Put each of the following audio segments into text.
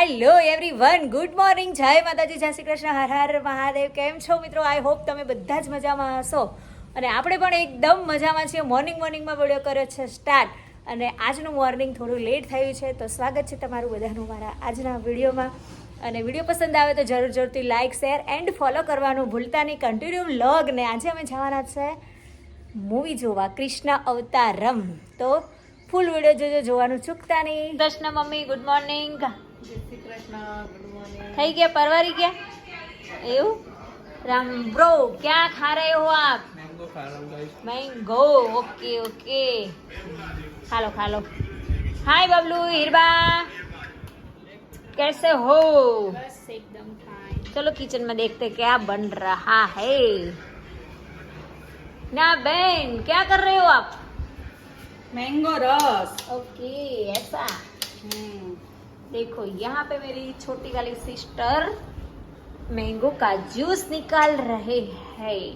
Hello everyone, good morning, જય માતાજી, જય શ્રી કૃષ્ણ, હર હર મહાદેવ. કેમ છો મિત્રો? આઈ હોપ તમે બધા જ મજામાં હશો અને આપણે પણ એકદમ મજામાં છીએ. મોર્નિંગમાં વિડીયો કર્યો છે સ્ટાર્ટ અને આજનું મોર્નિંગ થોડું લેટ થયું છે, તો સ્વાગત છે તમારું બધાનું મારા આજના વિડીયોમાં. અને વિડીયો પસંદ આવે તો જરૂરથી લાઇક, શેર એન્ડ ફોલો કરવાનું ભૂલતા નહીં. કન્ટિન્યુ વ્લોગ ને આજે અમે જવાના છે મૂવી જોવા, કૃષ્ણ અવતારમ. તો ફૂલ વિડીયો જોવાનું ચૂકતા નહીં. Krishna mummy, good morning. થઈ ગયા, પરવારી ગયા એવું? राम ब्रो, क्या खा रहे हो आप? मैंगो. ओके ओके, खा लो. हाय बबलू, हिरबा, कैसे हो? बस एकदम फाइन. चलो किचन में देखते क्या बन रहा है. ना बहन, क्या कर रहे हो आप? मैंगो रस. ओके, ऐसा. देखो यहाँ पे मेरी छोटी वाली सिस्टर मैंगो का जूस निकाल रहे हैं.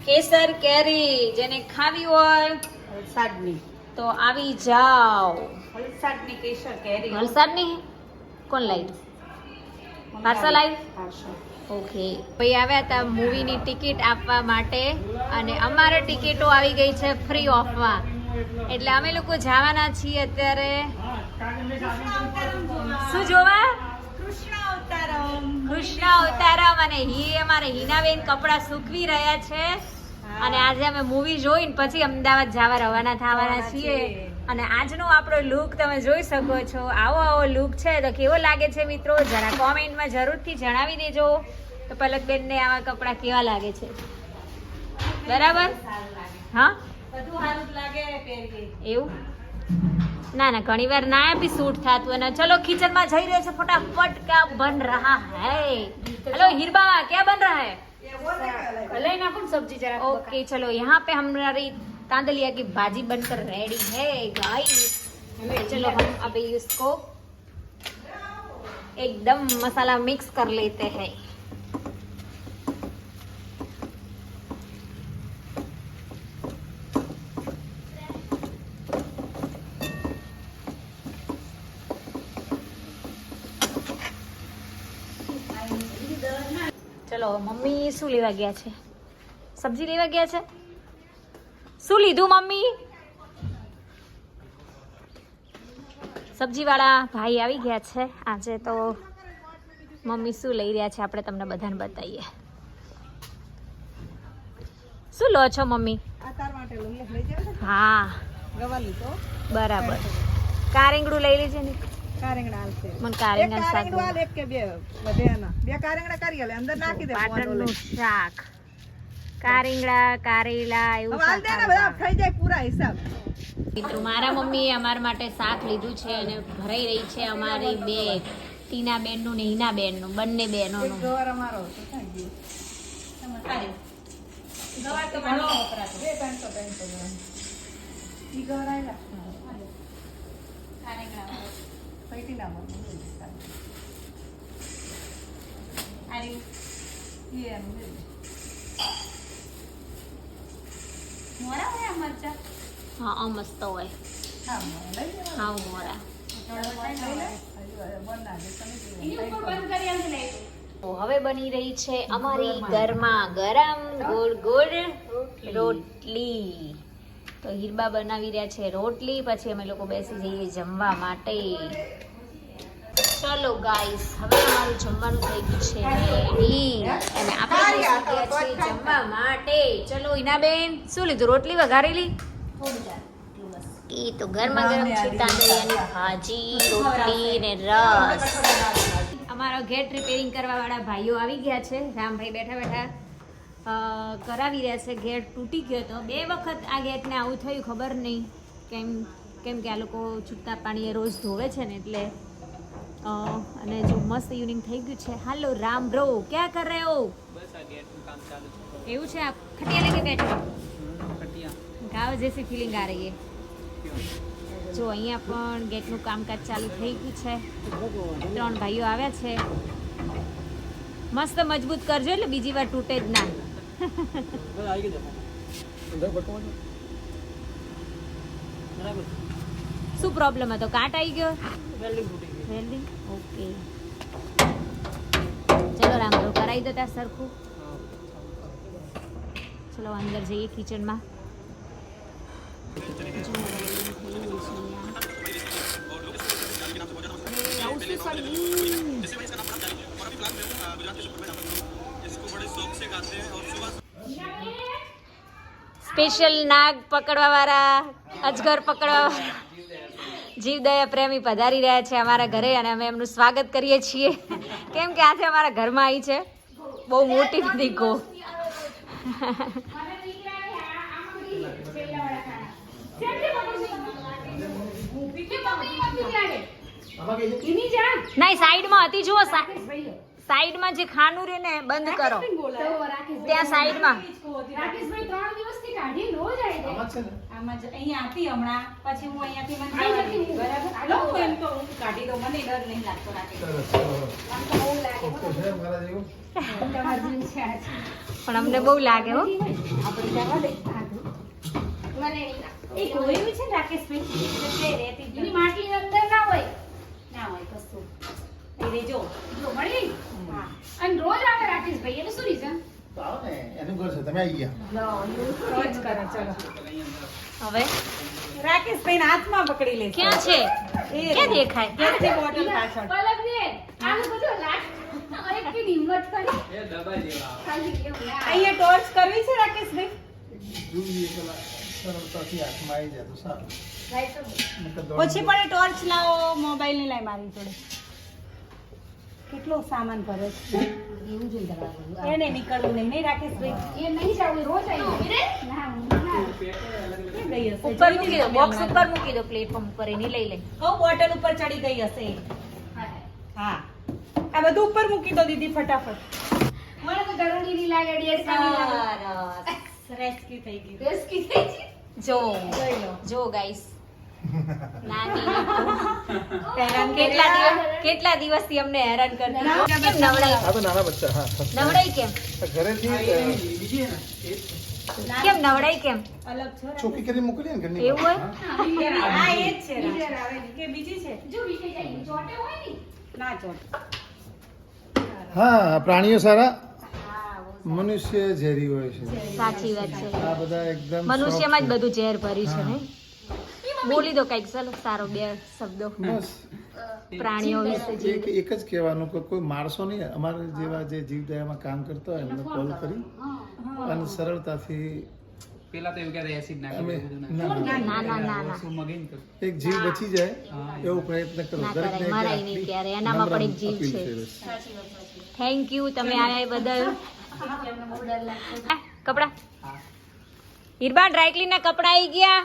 केसर केरी જેને ખાવી હોય વલસાડની તો આવી જાઓ. વલસાડની કેસર કેરી. વલસાડની કોણ લાવી? પાર્સલ આવી? ઓકે, ભાઈ આવ્યા હતા મૂવીની ટિકિટ આપવા માટે અને અમારે ટિકિટો આવી ગઈ છે ફ્રી ઓફમાં, એટલે અમે લોકો જવાના છીએ અત્યારે. શું જોવા? કૃષ્ણ અવતારમ. અને અમારે હિનાબેન કપડા સૂકવી રહ્યા છે અને આજે અમે મૂવી જોઈને પછી અમદાવાદ જવા રવાના થવાના છીએ. અને આજનો આપણો લુક તમે જોઈ શકો છો. આવો લુક છે તો કેવો લાગે છે મિત્રો? જરા કોમેન્ટમાં જરૂરથી જણાવી દેજો તો પલકબેનને આવા કપડા કેવા લાગે છે. બરાબર? હા, બધું સારું લાગે પહેરી. એવું ના ઘણી વાર ના બી સૂટ થતું. અને ચલો કિચન में જઈ रहे हैं फटाफट. क्या बन रहा है? हेलो हिरबा, क्या बन रहा है? लई ना कौन सब्जी जरा. ओके चलो, यहाँ पे हमारी तांदलिया की भाजी बनकर रेडी है गाइस. चलो हम अभी इसको एकदम मसाला मिक्स कर लेते हैं. ચલો, મમ્મી શું લેવા ગયા છે? સબ્જી લેવા ગયા છે. શું લીધું મમ્મી? સબ્જી વાળા ભાઈ આવી ગયા છે આજે. તો મમ્મી શું લઈ રહ્યા છે આપણે તમને બધાને બતાવીએ. શું લો છો મમ્મી? આતાર માટે લઈ જાવ. હા, ગવા લીધો. બરાબર. કારેંગડું લઈ લેજે ને. કારેંગડા હાલશે. મને કારેંગણ શાક કારેંગડું હાલ, એક કે બે વધેના બે કારેંગડા કરી આલે, અંદર નાખી દે. પાટણનું શાક, કારેંગડા, કારેલા એવું હાલ દે ને, બધા થઈ જાય પૂરા હિસાબ. મિત્રો, મારા મમ્મીએ અમારા માટે શાક લીધું છે અને ભરાઈ રહી છે અમારી બે ટીના બેનનું ને હિના બેનનું, બંને બહેનોનું. ગવાર અમારો તો થઈ ગયું. ગવાર તો ઘણો વપરાતો. 300 ગ્રામ. ઈ ગવાર આયલા. કારેંગડા પૈટી ના મળે. આરી ઈ એમ દે. મોરા હોય આ મરચા. હા, મસ્ત હોય. હા, લઈ લે. હા, મોરા. તો હવે બની રહી છે અમારી ગરમા ગરમ ગોળ ગોળ રોટલી. તો હીરબા બનાવી રહ્યા છે રોટલી, પછી અમે લોકો બેસી જઈએ જમવા માટે. ચલો ગાઈસ, હવે અમારું જમવાનું થઈ ગયું છે રેડી અને આપણે બેસી ગયા છીએ જમવા માટે. ચલો હિનાબેન, શું લીધું? રોટલી વઘારેલી? એ તો ગરમા ગરમ છે, તાંદળિયાની ભાજી, રોટલી ને રસ. અમારો ગેટ રિપેરિંગ કરવા વાળા ભાઈઓ આવી ગયા છે. રામભાઈ બેઠા કરાવી રહ્યા છે. ગેટ તૂટી ગયો હતો 2 વખત. આ ગેટને આવું થયું ખબર નહીં કેમ કે આ લોકો છૂટતા પાણીએ રોજ ધોવે છે ને એટલે. અને જો મસ્ત ઇવનિંગ થઈ ગયું છે. હાલો રામ બ્રો, ક્યાં કર રહે હો? બસ આ ગેટનું કામ ચાલુ છે. એવું છે? આપ ખટિયા લેકે બેઠો? ખટિયા ગાँव जैसी फीलिंग आ रही है. જો અહીંયા પણ ગેટનું કામકાજ ચાલુ થઈ ગયું છે. 3 ભાઈઓ આવ્યા છે. મસ્ત મજબૂત કરજો એટલે બીજી વાર તૂટે જ ના. શું પ્રોબ્લેમ હતો? કાટ આવી ગયો? વેલ્ડિંગ તૂટી ગઈ. વેલ્ડિંગ ઓકે ચલો રામદેવ કરાવી દો ત્યાં સરખું ચલો અંદર જઈએ કિચનમાં સ્પેશિયલ નાગ પકડવા વાળા અજગર પકડવા જીવદયા પ્રેમી પધારી રહ્યા છે અમારા ઘરે અને અમે એમનું સ્વાગત કરીએ છીએ કેમ કે આજે અમારા ઘરમાં આવી છે બહુ મોટી દીકો નહીં સાઈડમાં હતી જુઓ સાઈડમાં જે ખાનું રે ને બંધ કરો ત્યાં સાઈડમાં રાકેશભાઈ 3 દિવસથી કાઢી લો જાય આમાં જ અહીંયા હતી હમણાં પછી હું અહીંયાથી મને બરાબર હાલો હું એમ તો હું કાઢી દઉં મને ડર નહીં લાગતો રાકેશ આમ તો બહુ લાગે પણ અમને બહુ લાગે હો આપણે જવા દે મને એ કોઈનું છે રાકેશભાઈ એટલે રહેતી એની માટલી અંદર ના હોય કશું એ રેજો જો મળી હા અને રોજ આવે રાકેશભાઈ એનું શું રીઝન એનું ઘર છે તમે આવી ગયા રોજ કરે ચલો હવે રાકેશભાઈ ના હાથમાં પકડી લે ક્યાં છે ક્યાં દેખાય ક્યાંથી બોટલ પાછળ પલક દે આનું બધું લાટ એક કે હિંમત કરી એ દબા જેવા ખાલી કેવું યાર અહીંયા ટોર્ચ કરવી છે રાકેશભાઈ જોઈએ પેલા સરળતાથી હાથમાં આવી જાય તો સારું પછી પણ ટોર્ચ લાવો મોબાઈલ ની લાઈ મારી જોડે કેટલો સામાન ભરે છે એવું જોઈ દવા એને નીકળવું નહીં રાકેશભાઈ એ નહીં જાવ રોજ આવી રે ના ક્યાં ગઈ હશે ઉપર મૂકી દો બોક્સ ઉપર મૂકી દો પ્લેટફોર્મ ઉપર એની લઈ લે બોટલ ઉપર ચડી ગઈ હશે હા આ બધું ઉપર મૂકી દો દીદી ફટાફટ મને તો ગરોડી ની લાગે ડેડ કાની રેસ્ક્યુ થઈ ગઈ રેસ્કી થઈ છે જો જોઈ લો જો ગાઈસ નાની કેટલા દિવસથી અમને હેરાન કરતી કેમ નવડાઈ આ તો નાના બચ્ચા હા નવડાઈ કેમ ઘરેથી કેમ નવડાઈ કેમ અલગ છો ચોકી કરી મોકલીએ ને ઘરની એવું હોય હા એ જ છે કે બીજી છે જો વીકે જાય ચોટે હોય ને ના ચોટ હા પ્રાણીઓ સારા મનુષ્ય ઝેરી હોય છે સાચી વાત છે આ બધા એકદમ મનુષ્યમાં જ બધું ઝેર ભર્યું છે ને બોલી દો કઈક ચાલો સારો બે શબ્દો બસ પ્રાણીઓ વિશે એક જ કહેવાનું કે કોઈ માણસો નહીં અમારા જેવા જે જીવદયામાં કામ કરતા હોય એમને કોલ કરી અને સરળતાથી પેલા તો એવું કે એસિડ નાખી અમે બધું ના ના ના ના ના શું મગીને કર એક જીવ બચી જાય એવો પ્રયત્ન કરો ના દરેકને કરાય મરાય નહીં ક્યારે એનામાં પણ એક જીવ છે થેન્ક યુ તમે આવ્યા એ બદલ કપડા હિરબા ડ્રાયક્લીન ના કપડા આવી ગયા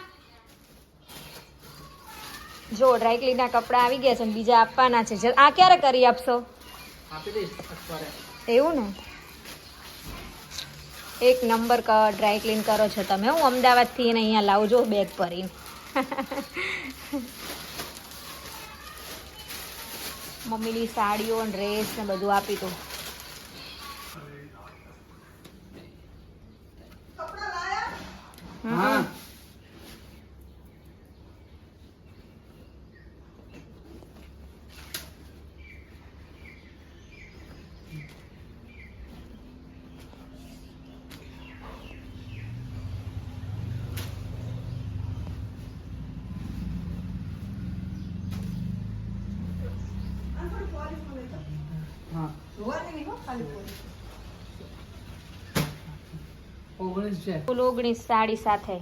જો ડ્રાયક્લીન ના કપડા આવી ગયા છે અને બીજા આપવાના છે આ ક્યારે કરી આપશો આપી દઈશ અઠવાડિયે એવું ને એક નંબર ડ્રાય ક્લીન કરો છો તમે હું અમદાવાદથી એને અહીંયા લાવજો બેગ ભરીને મમ્મીની સાડીઓ ડ્રેસ ને બધું આપી દો હા ઓગણીસ છે ફૂલ 19 સાડી સાથે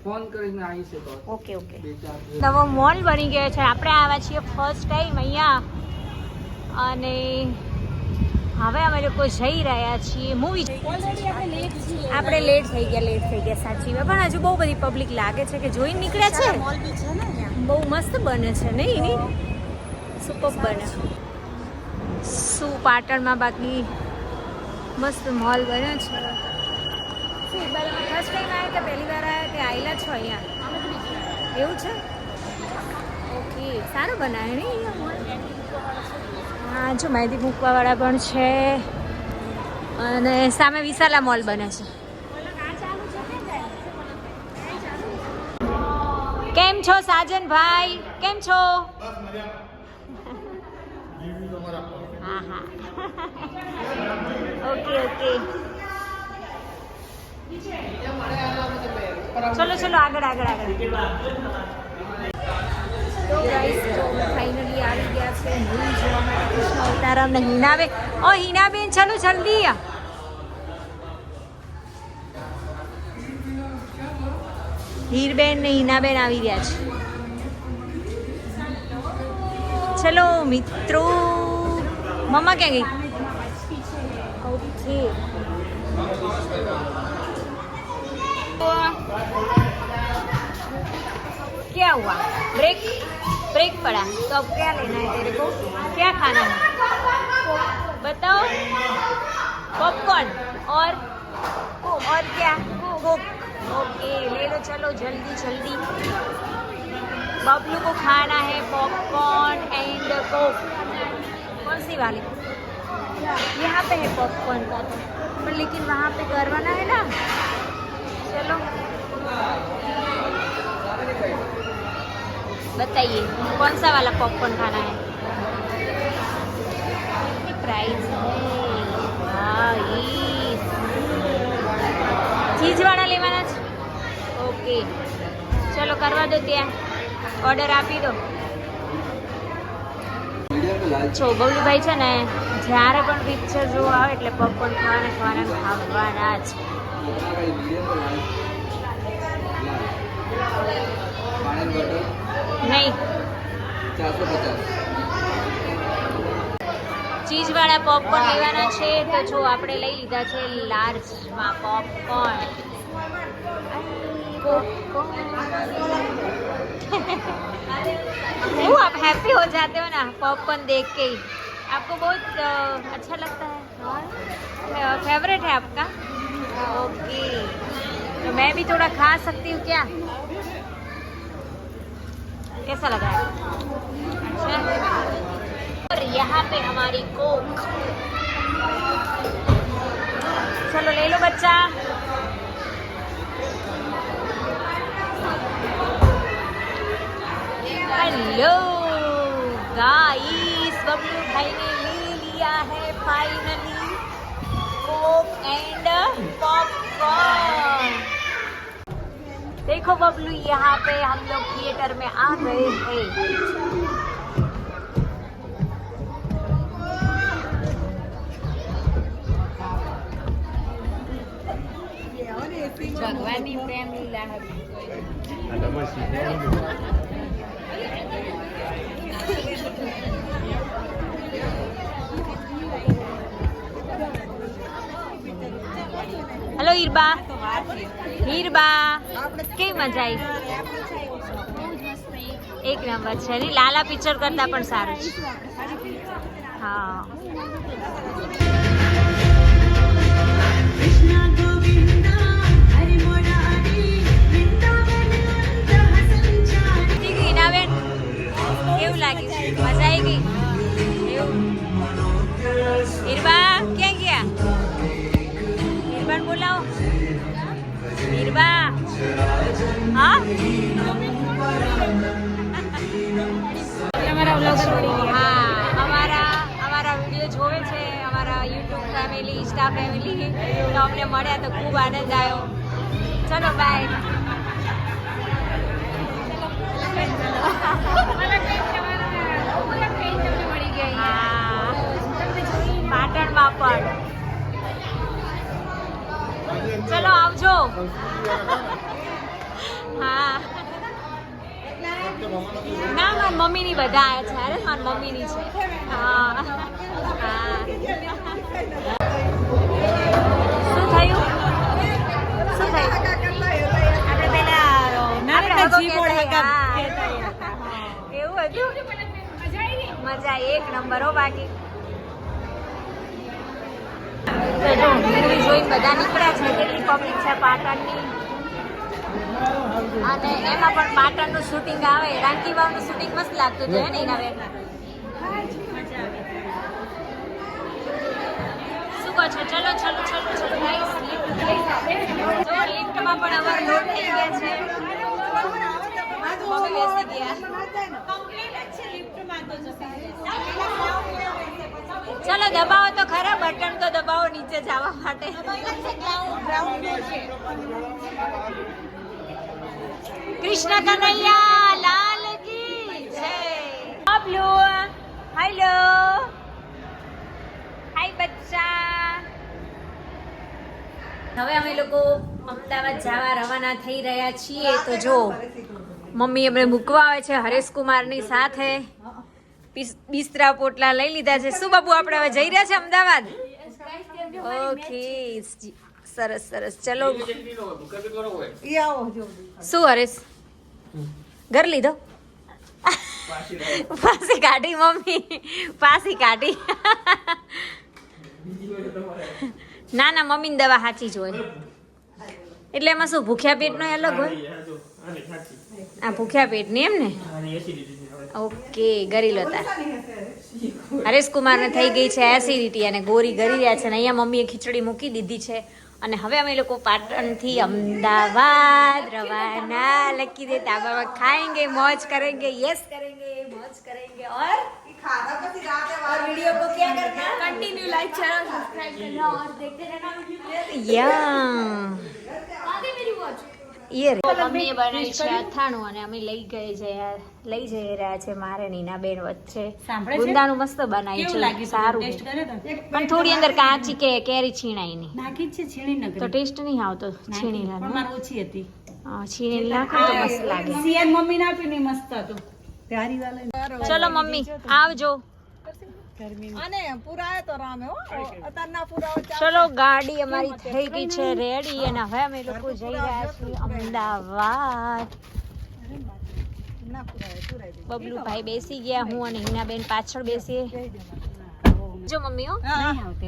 ફોન કરીને આવી છે તો ઓકે ઓકે બે ચાર નવો મોલ બની ગયો છે આપણે આવ્યા છીએ ફર્સ્ટ ટાઈમ અહીંયા અને હવે અમે લોકો જઈ રહ્યા છીએ મૂવી આપણે લેટ થઈ ગયા સાચી વાત પણ હજુ બહુ બધી પબ્લિક લાગે છે કે જોઈને નીકળ્યા છે બહુ મસ્ત બને છે નહીં એની સુપર બને શું પાટણમાં બાકી મસ્ત મોલ બન્યો છે શું ઇકબાલ ફર્સ્ટ ટાઈમ આવ્યા કે પહેલી વાર આવ્યા કે આવેલા છો અહીંયા એવું છે ઓકે સારું બનાવે ને અહીંયા મોલ હા જો મહેંદી મૂકવાવાળા પણ છે અને સામે વિશાલા મોલ બને છે કે કેમ છો સાજનભાઈ, કેમ છો? હા હા ઓકે ઓકે ચલો ચલો આગળ આગળ આગળ. તો ગાઈસ જો ફાઇનલી આવી ગયા છે મૂવી જોવા માટે કૃષ્ણ અવતારમ ને હિનાબેન. ઓ હિનાબેન ચલો જલ્દી. હીરબેન ને હિનાબેન આવી ગયા છે. ચલો મિત્રો. મમ્મા ક્યાં ગઈ? ઓકે क्या हुआ? ब्रेक ब्रेक पड़ा तो अब क्या लेना है तेरे को? क्या खाना है बताओ. पॉपकॉर्न और क्या? कोक. ओके ले लो चलो जल्दी जल्दी. बबलू को खाना है पॉपकॉर्न एंड कोक. कौन सी वाली? यहाँ पे है पॉपकॉर्न का तो, पर लेकिन वहाँ पे करवाना है ना. चलो बताइए कौन सा वाला पॉपकॉर्न खाना है? प्राइस चीज वाला लेवाना છે. ओके चलो करवा दो ત્યાં ઓર્ડર આપી દો. જો બબલુભાઈ છે ને જ્યારે પણ પિક્ચર જોવા આવે એટલે પોપકોર્ન ખાવાના જ. નહીં ચીઝ વાળા પોપકોર્ન લેવાના છે તો જો આપણે લઈ લીધા છે લાર્જમાં પોપકોર્ન. वो आप हैप्पी हो जाते हो ना पॉपकॉर्न देख के ही. आपको बहुत अच्छा लगता है? फेवरेट है आपका? ओके तो मैं भी थोड़ा खा सकती हूँ क्या? कैसा लगा है? और यहाँ पे हमारी कोक. चलो ले लो बच्चा. हेलो गाइस बबलू भाई ने ले लिया है फाइनली कोक एंड पॉपकॉर्न. देखो बबलू यहाँ पे हम लोग थिएटर में आ गए हैं. ભગવાનની પ્રેમ લીલા હતી. હેલો હીરબા. હીરબા કેવી મજા આવી? એક નંબર છે ને. લાલા પિક્ચર કરતા પણ સારું છે. હા હિનાબેન કેવું લાગ્યું? મજા આવી ગઈ? એવું હીરબા ક્યાં ગયા? હીરબાન બોલાવો. હીરબા હા અમારા વિડીયો જોવે છે અમારા યુટ્યુબ ફેમિલી, ઇન્સ્ટા ફેમિલી. તો અમને મળ્યા તો ખૂબ આનંદ આવ્યો. ચલો બાય. પાટણમાં પણ. ચલો આવજો. હા ના મારી મમ્મીની બધા આવ્યા છે. અરે મારી મમ્મીની છે. હા હા શું થયું? શું થયું? આપણે પેલા એવું હતું. મજા એક નંબર હો. બાકી તો જો મૂવી જોઈને બધા નીકળ્યા છે. કેટલી પબ્લિક છે પાટણની. અને એમાં પણ પાટણનું શૂટિંગ આવે. રાનકી વાવનું શૂટિંગ મસ્ત લાગતું હતું હે ને એના બેન? શું કહો છો? ચલો ચલો ચલો ચલો ગાઈસ લિફ્ટમાં પણ અમારે લોડ થઈ ગયા છે. બેસી ગયા. ચલો દબાવો તો ખરા, બટન તો દબાવો નીચે જવા માટે. કૃષ્ણ કનૈયા લાલ કી જય. બબલુ હેલો, હાય બચ્ચા. હવે અમે લોકો અમદાવાદ જવા રવાના થઈ રહ્યા છીએ. તો જો મમ્મી અમને મૂકવા આવે છે હરેશકુમારની સાથે. બિસ્તરા પોટલા લઈ લીધા છે. શું બાબુ આપણે હવે જઈ રહ્યા છે અમદાવાદ? ઓકે સરસ સરસ. ચલો શું હરેશ ઘર લીધો? પાસી કાઢી મમ્મી, પાસી કાઢી. ના ના મમ્મીની દવા સાચી જ હોય. એટલે એમાં શું ભૂખ્યા પેટનો અલગ હોય? આ ભૂખ્યા પેટની એમ ને? ઓકે ગરી લોતા. હરેશકુમારને થઈ ગઈ છે એસિડિટી અને ગોરી ગરી રહ્યા છે. અને અહીંયા મમ્મીએ ખીચડી મૂકી દીધી છે. અને હવે અમે લોકો પાટણથી અમદાવાદ રવાના. લકી દે તાબામાં ખાएंगे, मौज करेंगे, यस करेंगे, मौज करेंगे और वीडियो को क्या करना है? कंटिन्यू लाइक चैनल सब्सक्राइब करना और देखते रहना वीडियो. યા ये મમ્મીએ બનાવી છે અથાણું અને અમે લઈ જઈ રહ્યા છે મારે નીના બેન વચ્ચે. ગુંદાનું મસ્ત બનાવ્યું છે, સારું પણ થોડી અંદર કાચી કે કેરી છીણાઈ નહીં નાખી છે, છીણી ન તો ટેસ્ટ નહીં આવતો. છીણી પણ નાખો, મારે ઓછી હતી. છીણી નાખો તો મસ્ત લાગે. સિયાન મમ્મી ના આપી ને મસ્ત હતું. પ્યારી વાલા ચલો મમ્મી આવજો. અને પુરાય તો રામે હો અતારના પુરાવો ચલો ગાડી અમારી થઈ ગઈ છે રેડી અને હવે અમે લોકો જઈ રહ્યા છીએ અમદાવાદ. ના પુરાય બબલુભાઈ બેસી ગયા, હું અને હિનાબેન પાછળ બેસીએ. જો મમ્મી હો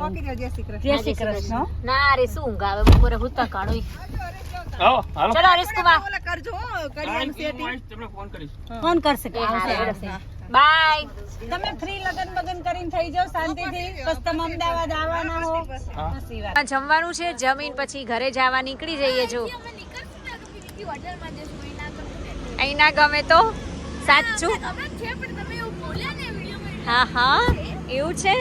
પોકી રહ્યો. જય શ્રી કૃષ્ણ. જય શ્રી કૃષ્ણ. ના રે શું ઊંઘ આવે બપોરે હુતા કાઢું. ચલો હરેશકુમાર ઓલા કરજો કરીએ સેટિંગ. તમને ફોન કરીશ. ફોન કરશે કે બાય. તમે ફ્રી લગન બગન કરીને થઈ જાવ શાંતિથી. બસ તમે અમદાવાદ આવવાના હો. પછી વાત. જમવાનું છે, જમીન પછી ઘરે જવા નીકળી જઈએ. જો અહીં ના ગમે તો સાચું. હા હા એવું છે,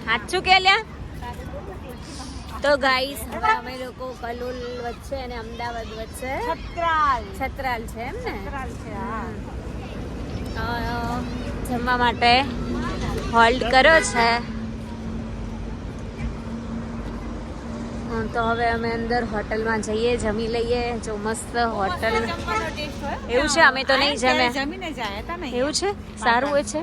સાચું કે લ્યા. તો ગાઈસ હવે અમે લોકો કલોલ વચ્ચે અને અમદાવાદ વચ્ચે છત્રાલ છે એમ ને? જમવા માટે હોલ્ડ કર્યો છે. તો હવે અમે અંદર હોટલમાં જઈએ, જમી લઈએ. જો મસ્ત હોટલ એવું છે. અમે તો નહીં જમે. જમીને જાય તા નહીં. એવું છે, સારું હોય છે.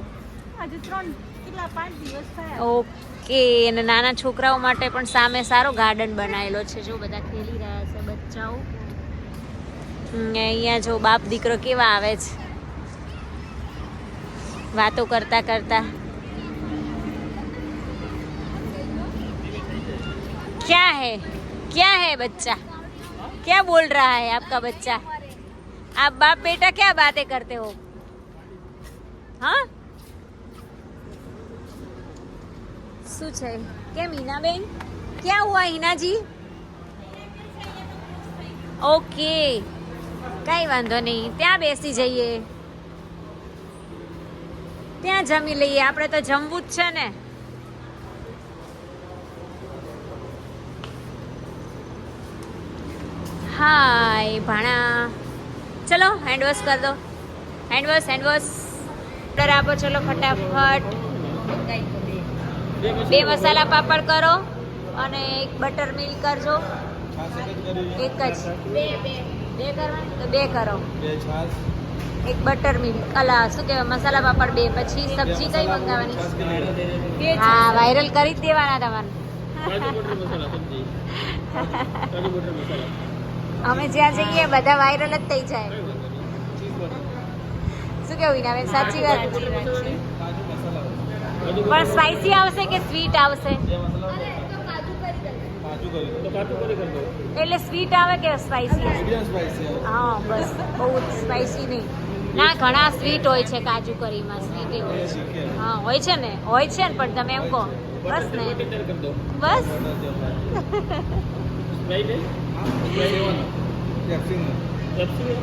હજુ 3 કેટલા 5 દિવસ થયા. ઓકે. અને નાના છોકરાઓ માટે પણ સામે સારો ગાર્ડન બનાવેલો છે. જો બધા ખેલી રહ્યા છે બચ્ચાઓ. અહીંયા જો બાપ દીકરો કેવા આવે છે વાતો કરતા કરતા. क्या है बच्चा, क्या बोल रहा है आपका बच्चा? आप बाप बेटा क्या बातें करते हो? हाँ શું છે? કેમ હિનાબેન क्या हुआ હિના જી? ઓકે કઈ વાંધો નહીં, ત્યાં બેસી જઈએ, ત્યાં જમી લઈએ. આપણે તો જમવું જ છે ને. હાય ભાણા. ચલો હેન્ડ વોશ કર દો. હેન્ડ વોશ ઓર્ડર આપો. ચલો ફટાફટ 2 મસાલા પાપડ કરો અને 1 બટર મિલ્ક કરજો. એક જ બે કરવા તો 2 કરો. 1 બટર મિલ્ક અલા શું કહેવાય મસાલા પાપડ 2. પછી સબ્જી કઈ મંગાવવાની? હા વાયરલ કરી જ દેવાના તમારે. અમે જ્યાં જઈએ બધા વાયરલ જ થઈ જાય. શું કેવું હિનાબેન? સાચી વાત. પણ સ્પાઈસી આવશે કે સ્વીટ આવશે? એટલે સ્વીટ આવે કે સ્પાઈસી? હા બસ બહુ સ્પાઈસી નહીં. ના ઘણા સ્વીટ હોય છે કાજુ કરીમાં. સ્વીટ હોય છે. હા હોય છે ને, હોય છે ને. પણ તમે એમ કહો બસ ને બસ. એટલે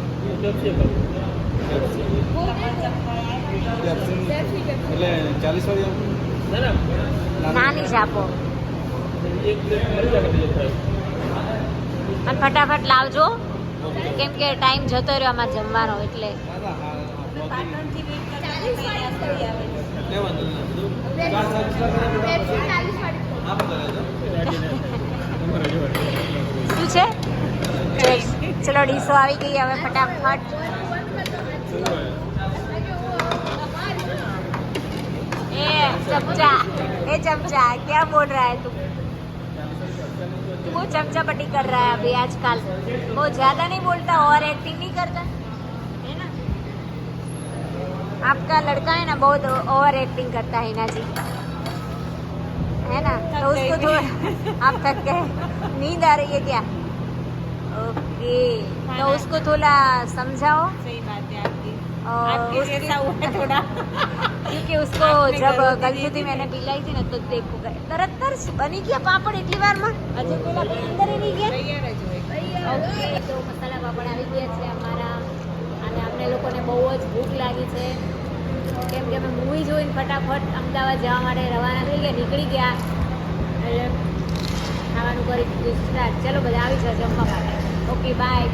40 વાળી નાની જ આપો અને ફટાફટ લાવજો કેમ કે ટાઈમ જતો રહ્યો આમાં જમવાનો એટલે શું છે ચલો ડીશો આવી ગઈ હવે ફટાફટ चमचा क्या बोल रहा है तू वो चमचा पट्टी कर रहा है अभी आजकल वो ज्यादा नहीं बोलता और एक्टिंग नहीं करता है ना आपका लड़का है ना बहुत ओवर एक्टिंग करता है ना जी है ना तो उसको थोड़ा आप थक गए नींद आ रही है क्या ओके तो उसको थोड़ा समझाओ सही बात है आपकी और आपके जैसा हुआ है थोड़ा क्योंकि उसको जब गलती मैंने पिलाई थी ना तो देखो गए तरतर बनी गया पापड़ એટલી વારમાં હજુ પેલા અંદર નહીં ગયા તૈયાર જ હોય ઓકે તો મસાલા પાપડ આવી ગયા છે અમારા અને અમને લોકોને બહુ જ ભૂખ લાગી છે કેમ કે અમે મૂવી જોઈને ફટાફટ અમદાવાદ જવા માટે રવાના થઈ ગયા નીકળી ગયા એટલે ખાવાનું કરી દીધું સ્ટાર્ટ ચલો બધા આવી જાઓ જમવા માટે ઓકે બાય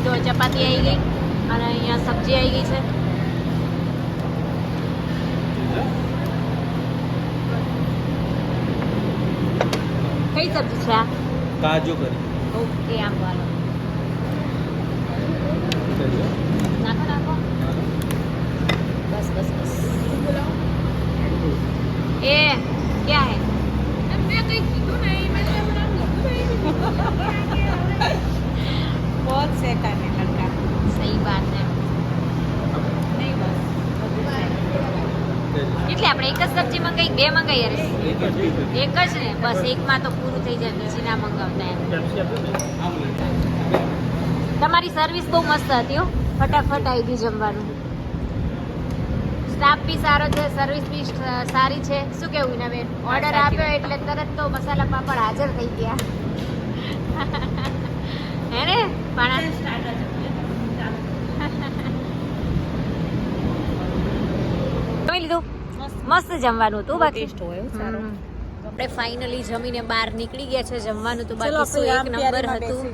તો ચપાતી આવી ગઈ અને અહીંયા સબ્જી આવી ગઈ છે કઈ સબ્જી છે આ કાજુ કરી ઓકે આમ વાલો નાખો નાખો બસ બસ બસ એ ક્યાં હે મેં કઈ કીધું નહીં મેં बहुत शैतान है लड़का સહી વાત है नहीं बस એટલે આપણે એક જ સબ્જી મંગાવી બે મંગાવી અરે એક જ ને બસ એકમાં તો પૂરું થઈ જાય બીજી ના મંગાવતા એમ તમારી સર્વિસ બહુ મસ્ત હતી હો ફટાફટ આવી ગયું જમવાનું સ્ટાફ બી સારો છે સર્વિસ બી સારી છે શું કેવું ના બેન ઓર્ડર આપ્યો એટલે તરત તો મસાલા પાપડ હાજર થઈ ગયા હે ને પણ જમી લીધું મસ્ત જમવાનું હતું બાકી ટેસ્ટ હોય સારો આપણે ફાઇનલી જમીને બહાર નીકળી ગયા છે જમવાનું તો બાકી શું એક નંબર હતું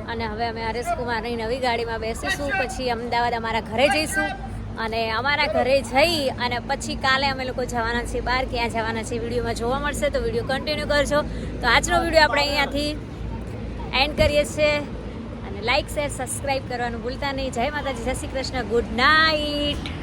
અને હવે અમે આરએસ કુમારની નવી ગાડીમાં બેસીશું પછી અમદાવાદ અમારા ઘરે જઈશું અને અમારા ઘરે જઈ અને પછી કાલે અમે લોકો જવાના છીએ બહાર ક્યાં જવાના છે વિડીયોમાં જોવા મળશે તો વિડીયો કન્ટિન્યુ કરજો તો આજનો વિડીયો આપણે અહીંયાથી એન્ડ કરીએ છીએ અને લાઇક શેર સબસ્ક્રાઈબ કરવાનું ભૂલતા નહીં જય માતાજી જય શ્રી કૃષ્ણ ગુડ નાઇટ